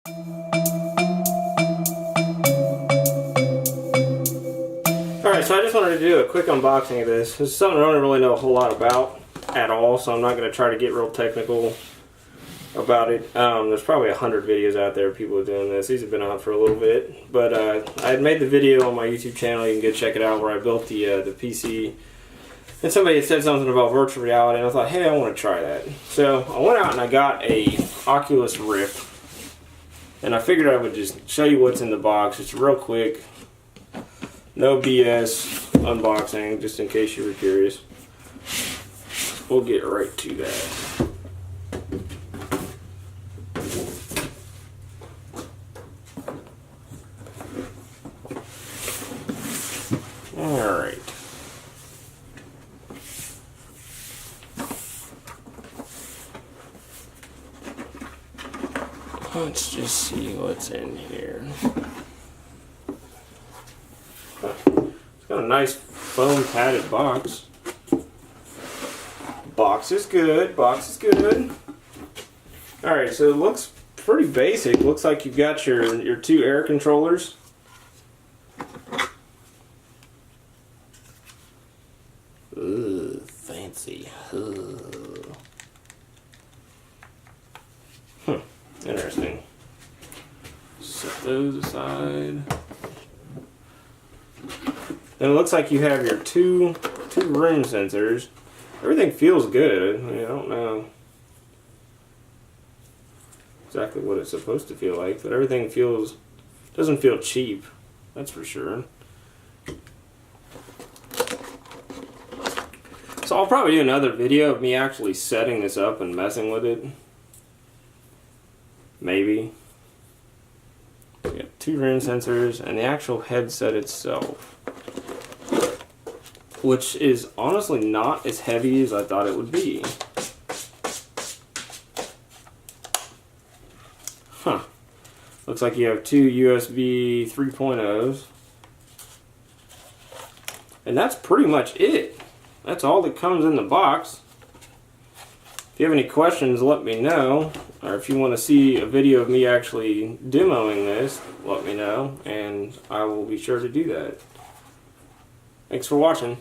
Alright, so I just wanted to do a quick unboxing of this. This is something I don't really know a whole lot about at all, so I'm not going to try to get real technical about it. There's probably 100 videos out there of people doing this. These have been out for a little bit, but I had made the video on my YouTube channel. You can go check it out, where I built the PC. And somebody had said something about virtual reality, and I thought, hey, I want to try that. So I went out and I got a Oculus Rift, and I figured I would just show you what's in the box. It's real quick, no BS unboxing, just in case you were curious. We'll get right to that. Alright. Let's just see what's in here. It's got a nice foam padded box. Box is good. Box is good. Alright, so it looks pretty basic. Looks like you've got your two air controllers. Ooh, fancy. Ooh. Interesting. Set those aside. And it looks like you have your two room sensors. Everything feels good. I mean, I don't know exactly what it's supposed to feel like, but everything doesn't feel cheap. That's for sure. So I'll probably do another video of me actually setting this up and messing with it. Maybe. We got two room sensors and the actual headset itself, which is honestly not as heavy as I thought it would be. Huh. Looks like you have two USB 3.0s. And that's pretty much it. That's all that comes in the box. If you have any questions, let me know. Or if you want to see a video of me actually demoing this, let me know, and I will be sure to do that. Thanks for watching.